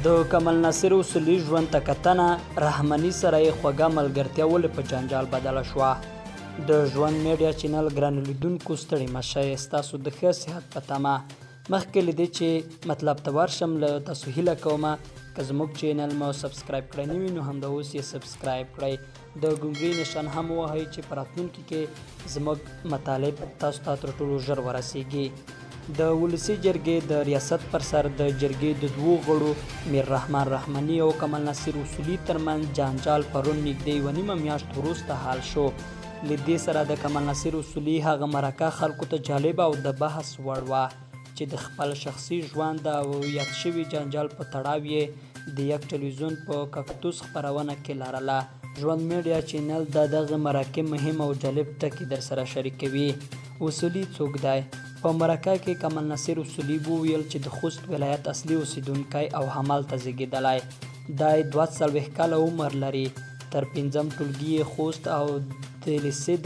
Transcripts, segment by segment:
د کمال ناصر اصولي ژوند ته کتنه رحماني سره یې خوږه ملګرتیا ولې په جنجال بدله شوه. د ژوند میډیا چینل ګرانو لیدونکو ستړي مه شئ، ستاسو د ښه صحت په تمه. مخکې له دې چې مطلب ته ورشم له تاسو هیله کومه که زموږ چینل مو سبسکرایب کړی نه وي نو همدا اوس یې سبسکرایب کړئ، د ګونګري نشان هم ووهئ چې په راتلونکي کې زموږ مطالب تاسو ته تر ټولو ژر ورسیږي. د ولسي جرګې د ریاست پر سر د جرګې د دوو غړو میر رحمان رحماني او کمال ناصر اصولي ترمنځ جنجال پرون نږدې یوه نیمه میاشت وروسته حل شو. له دې سره د کمال ناصر اصولي هغه مرکه خلکو ته جالبه او د بحث وړ وه چې د خپل شخصي ژوند او یاد شوي جنجال په تړاو یې د یک ټلویزیون په کاکتوس خپرونه کې لرله. ژوند میډیا چینل د دغه مرکې مهم او جالب ټکي در سره شریکوي. اصولي څوک دی؟ په مرکه کې کمال ناصر اصولي وویل چې د خوست ولایت اصلي اوسیدونکی او همالته زیږېدلی دی. 42 کاله عمر لري. تر 5م ټولګي یې خوست او د لیسې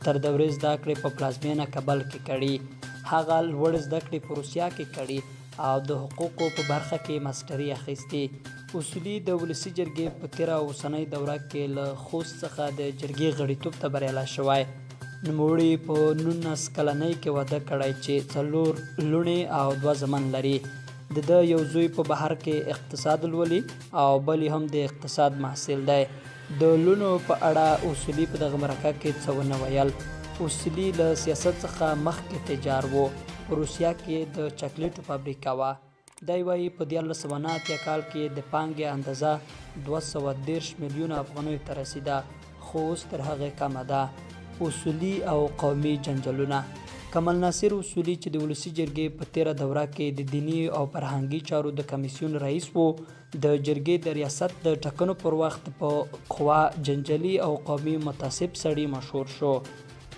تر دورې زده کړې په پلازمینه کابل کې کړي. هغه لوړ زده کړې په روسیه کې کړي او د حقوقو په برخه کې ماسټري اخیستې. اصولي د ولسي جرګې په تېره اوسنۍ دوره کې له خوست څخه د جرګې غړیتوب ته بریالی شوی. نوموړي په 19 کلنۍ کې واده کړی چې 4 لوڼې او 2 زامن لري. د ده یو زوی په بهر کې اقتصاد لولي او بل هم د اقتصاد محصل دی. د لوڼو په اړه اصولي په دغه مرکه کې څه ونه ویل. اصولي له سیاست څخه مخکې تجار و. په روسیه کې د چاکلیټو فابریکه وه. دی وایي په 1989 کال کې د پانګې اندازه 230 میلیون افغانیو ته رسیده، خو اوس تر هغې کمه ده. اصولي او قومي جنجالونه. کمال ناصر اصولي چې د ولسي جرګې په تېره دوره کې د دیني او فرهنګي چارو د کمیسیون رئیس و، د جرګې د ریاست د ټاکنو پر وخت په خوا جنجالي او قومي متعصب سړي مشهور شو.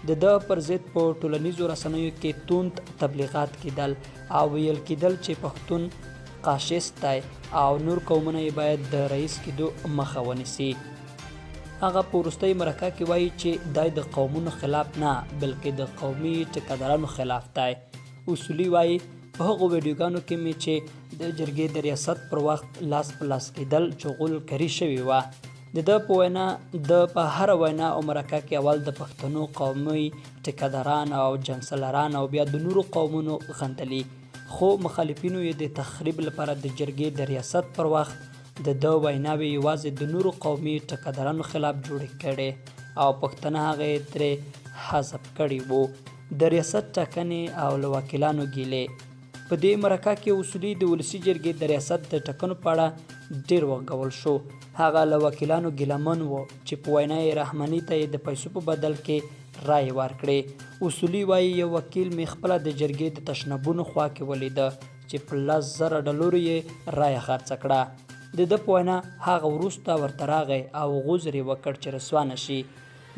د ده پر ضد په ټولنیزو رسنیو کې توند تبلیغات کېدل او ویل کېدل چې پښتون قاشست دی او نور قومونه یې باید د رئیس کېدو مخه ونیسي. هغه په وروستۍ مرکه کې وایي چې دی د قومونو خلاف نه بلکې د قومي ټیکهدارانو خلاف دی. اصولي وایي په هغو ویډیوګانو کې مې چې د جرګې د ریاست پر وخت لاس په لاس کېدل چغول کري شوې وه. د ده په وینا د په هره وینا او مرکه کې اول د پښتنو قومي ټیکهداران او جنګسالاران او بیا د نورو قومونو غندلي، خو مخالفینو یې د تخریب لپاره د جرګې د ریاست پر وخت د ده ویناوې یوازې د نورو قومي ټیکهدارانو خلاف جوړې کړې او پښتانه هغه یې ترې حذف کړي وو. د ریاست ټاکنې او له وکیلانو ګیلې. په دې مرکه کې اصولي د ولسي جرګې د ریاست د ټاکنو په اړه ډېر وغږول شو. هغه له وکیلانو ګیلمن و چې په وینا یې رحماني ته یې د پیسو په بدل کې رایې ورکړې. اصولي وایي یو وکیل مې خپله د جرګې د تشنابونو خوا کې ولیده چې په 10,000 ډالرو یې رایه خرڅه کړه. د ده په وینا هغه وروسته ورته راغی او غوزر یې وکړ چې رسوا نه شي.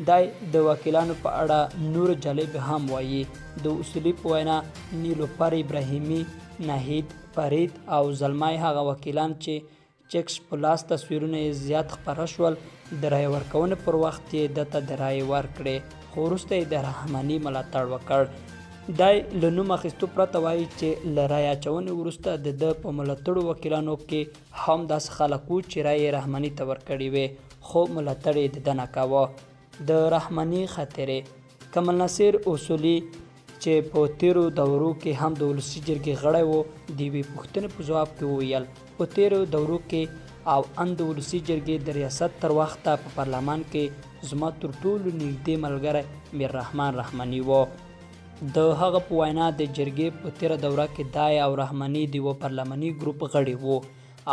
دی د وکیلانو په اړه نور جالب هم وایي. د اصولي په وینا نیلوفر ابراهیمي، ناهید، فرید او زلمی هغه وکیلان چې چیکس په لاس تصویرونه یې زیات خپاره شول د رایې ورکونې پر وخت یې ده ته د رایې ورکړې، خو وروسته یې د رحماني ملاتړ وکړ. دی له نوم اخیستو پرته وایي چې له رایې اچونې وروسته د ده په ملاتړو وکیلانو کې هم داسې خلک وو چې رایې رحماني ته ورکړې وې، خو ملاتړ یې د ده نه کاوه. د رحماني خاطرې. کمال ناصر اصولي چې په تیرو دورو کې هم د ولسي جرګې غړی و د یوې پوښتنې په ځواب کې وویل په تیرو دورو کې او ان د ولسي جرګې د ریاست تر وخته په پارلمان کې زما تر ټولو نږدې ملګری میر رحمان رحماني و. د هغه په وینا د جرګې په تیره دوره کې دی او رحماني د یوه پارلماني ګروپ غړي وو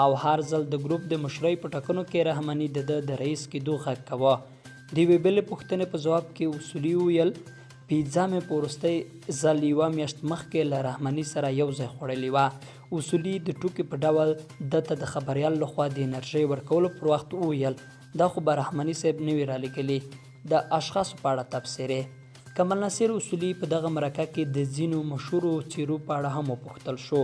او هر ځل د ګروپ د مشرۍ په ټاکنو کې رحماني د ده د رئیس کېدو غږ کوه. د یوې بلې پوښتنې په ځواب کې اصولي وویل پیزا مې په وروستۍ ځل یوه میاشت مخکې له رحماني سره یو ځای خوړلې وه. اصولي د ټوکې په ډول ده ته د خبریال لخوا د انرژۍ ورکولو پر وخت وویل دا خو به رحماني صاحب نه وي رالیږلي. د اشخاصو په اړه تبصرې. کمال ناصر اصولي په دغه مرکه کې د ځینو مشهورو څیرو په اړه هم وپوښتل شو.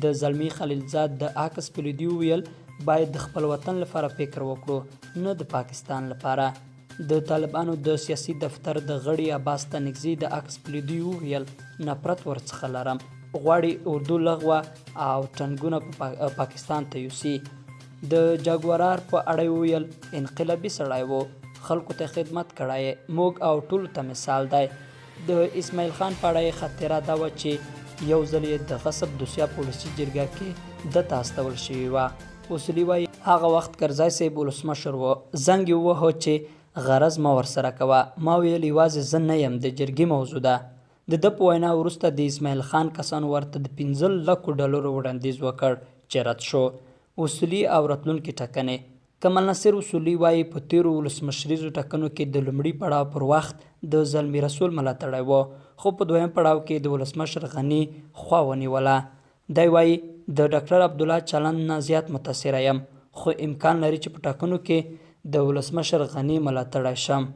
د زلمي خلیلزاد د عکس په لیدو وویل باید د خپل وطن لپاره فکر وکړو نه د پاکستان لپاره. د طالبانو د سیاسي دفتر د غړي عباس تنگزي د عکس په لیدو وویل نفرت ورڅخه لرم، غواړي اردو لغوه او ټنګونه په پاکستان ته یوسي. د جاګورار په اړه وویل انقلابي سړی و، خلکو ته خدمت کړی، موږ او ټولو ته مثال دی. د اسماعیل خان په اړه یې خاطره دا وه چې یو ځل یې د غصب دوسیه په ولسي جرګه کې ده ته استول شوې وه. اصولي وایي هغه وخت کرزی صاحب ولسمشر و، زنګ یې ووهه چې غرض مه ورسره کوه. ما ویل یوازې زه نه یم، د جرګې موضوع ده. د ده په وینا وروسته د اسماعیل خان کسانو ورته د 15 لکو ډالرو وړاندیز وکړ چې رد شو. اصولي او راتلونکي ټاکنې. کمال ناصر اصولي وایي په تیرو ولسمشریزو ټاکنو کې د لومړي پړاو پر وخت د زلمي رسول ملاتړی و، خو په دویم پړاو کې د ولسمشر غني خوا ونیوله. دی وایي د ډاکټر عبدالله چلند نه زیات متاثره یم، خو امکان لري چې په ټاکنو کې د ولسمشر غني ملاتړی شم.